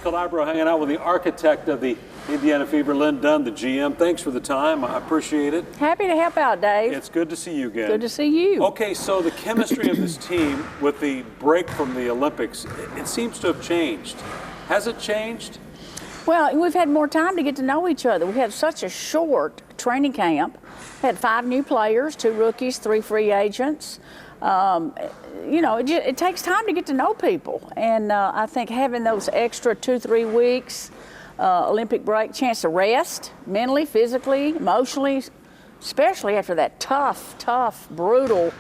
Calabro hanging out with the architect of the Indiana Fever, Lin Dunn, the GM. Thanks for the time. I appreciate it. Happy to help out, Dave. It's good to see you again. Good to see you. Okay, so the chemistry of this team with the break from the Olympics, it seems to have changed. Has it changed? Well, we've had more time to get to know each other. We had such a short training camp. Had 5 new players, 2 rookies, 3 free agents. You know, it takes time to get to know people. And I think having those extra 2-3 weeks, Olympic break, chance to rest mentally, physically, emotionally, especially after that tough, brutal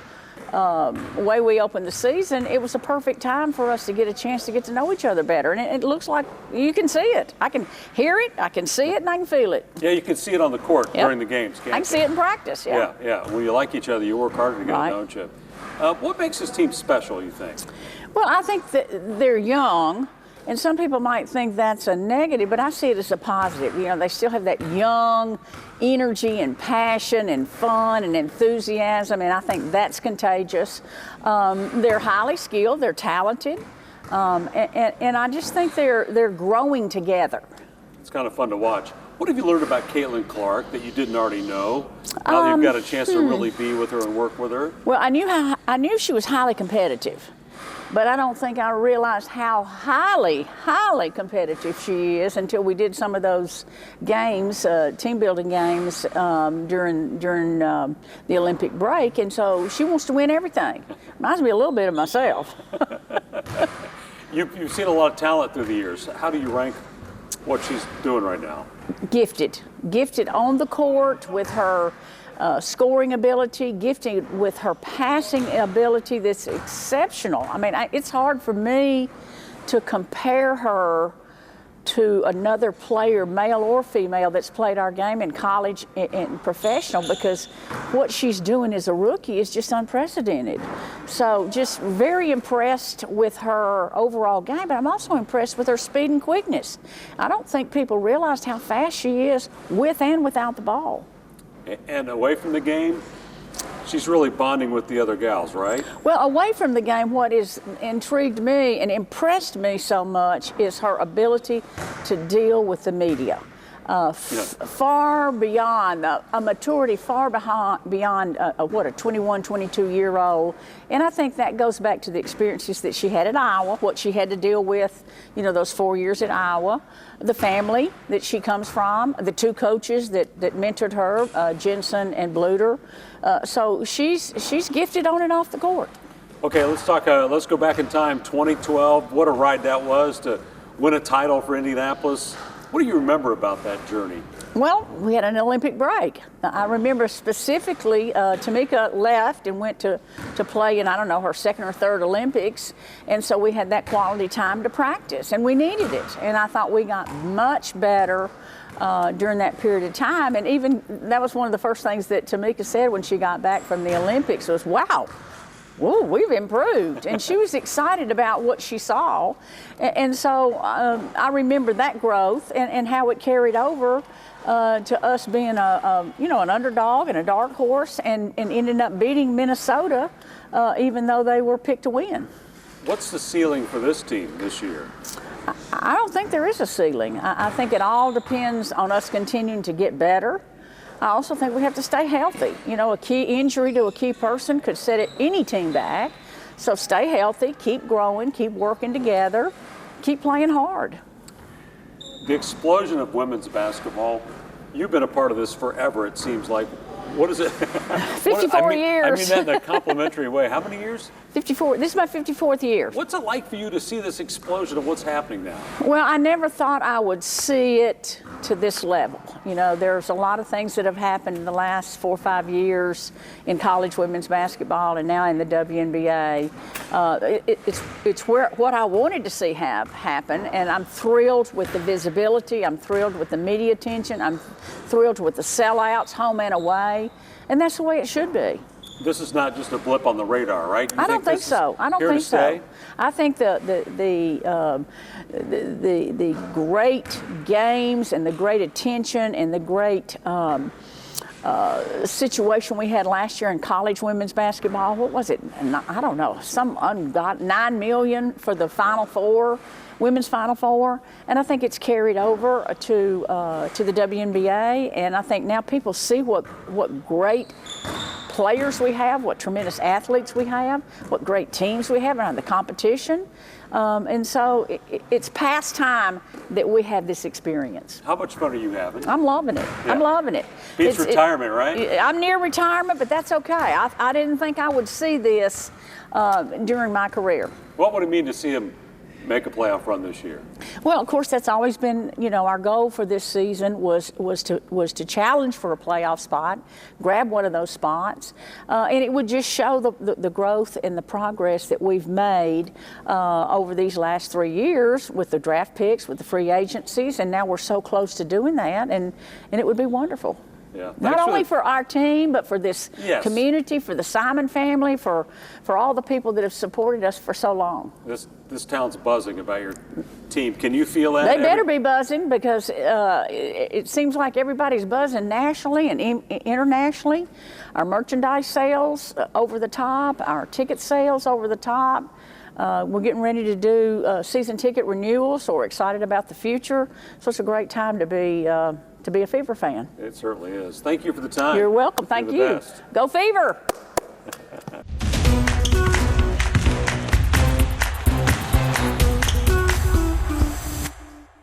way we opened the season, it was a perfect time for us to get a chance to get to know each other better. And it looks like you can see it. I can hear it, I can see it, and I can feel it. Yeah, you can see it on the court during the games, can't you? I can see it in practice, yeah. Yeah. When you like each other, you work harder together, don't you? What makes this team special, you think? Well, I think that they're young. And some people might think that's a negative, but I see it as a positive. You know, they still have that young energy and passion and fun and enthusiasm, and I think that's contagious. They're highly skilled, they're talented, and I just think they're growing together. It's kind of fun to watch. What have you learned about Caitlin Clark that you didn't already know? Now that you've got a chance to really be with her and work with her? Well, I knew she was highly competitive. But I don't think I realized how highly competitive she is until we did some of those games, team building games during the Olympic break. And so she wants to win everything. Reminds me a little bit of myself. You've seen a lot of talent through the years. How do you rank what she's doing right now? Gifted on the court with her scoring ability, gifted with her passing ability that's exceptional. I mean, it's hard for me to compare her to another player, male or female, that's played our game in college and professional, because what she's doing as a rookie is just unprecedented. So just very impressed with her overall game, but I'm also impressed with her speed and quickness. I don't think people realized how fast she is with and without the ball. And away from the game, she's really bonding with the other gals, right? Well, away from the game, what has intrigued me and impressed me so much is her ability to deal with the media. Far beyond a maturity, far beyond a 21, 22-year-old. And I think that goes back to the experiences that she had at Iowa, what she had to deal with, you know, those 4 years at Iowa, the family that she comes from, the 2 coaches that mentored her, Jensen and Bluter. So she's gifted on and off the court. Okay, let's talk. Let's go back in time. 2012. What a ride that was to win a title for Indianapolis. What do you remember about that journey? Well, we had an Olympic break. I remember specifically Tamika left and went to play in, I don't know, her 2nd or 3rd Olympics. And so we had that quality time to practice, and we needed it. And I thought we got much better during that period of time. And even that was one of the first things that Tamika said when she got back from the Olympics was, wow. Whoa, we've improved. And she was excited about what she saw. And so I remember that growth and how it carried over to us being an underdog and a dark horse and ended up beating Minnesota even though they were picked to win. What's the ceiling for this team this year? I don't think there is a ceiling. I think it all depends on us continuing to get better. I also think we have to stay healthy. You know, a key injury to a key person could set any team back. So stay healthy, keep growing, keep working together, keep playing hard. The explosion of women's basketball, you've been a part of this forever, it seems like. What is it? 54 years. I mean that in a complimentary way. How many years? 54. This is my 54th year. What's it like for you to see this explosion of what's happening now? Well, I never thought I would see it to this level. You know, there's a lot of things that have happened in the last 4 or 5 years in college women's basketball and now in the WNBA. It's what I wanted to see happen, and I'm thrilled with the visibility. I'm thrilled with the media attention. I'm thrilled with the sellouts, home and away, and that's the way it should be. This is not just a blip on the radar, right? I don't think so. I don't think so. I think the great games and the great attention and the great situation we had last year in college women's basketball. What was it? I don't know. Some $9 million for the Final Four, women's Final Four, and I think it's carried over to the WNBA. And I think now people see what great players we have, what tremendous athletes we have, what great teams we have, and the competition. And so it's past time that we have this experience. How much fun are you having? I'm loving it. Yeah. I'm loving it. Beats retirement, right? I'm near retirement, but that's okay. I didn't think I would see this during my career. What would it mean to see him make a playoff run this year? Well, of course, that's always been, our goal for this season was to challenge for a playoff spot, grab one of those spots, and it would just show the growth and the progress that we've made over these last 3 years with the draft picks, with the free agencies, and now we're so close to doing that, and it would be wonderful. Yeah. Not only for our team, but for this community, for the Simon family, for all the people that have supported us for so long. This town's buzzing about your team. Can you feel that? They better be buzzing, because it seems like everybody's buzzing nationally and internationally. Our merchandise sales over the top, our ticket sales over the top. We're getting ready to do season ticket renewals, so we're excited about the future. So it's a great time to be a Fever fan. It certainly is. Thank you for the time. You're welcome. Thank you. You're the best. Go Fever!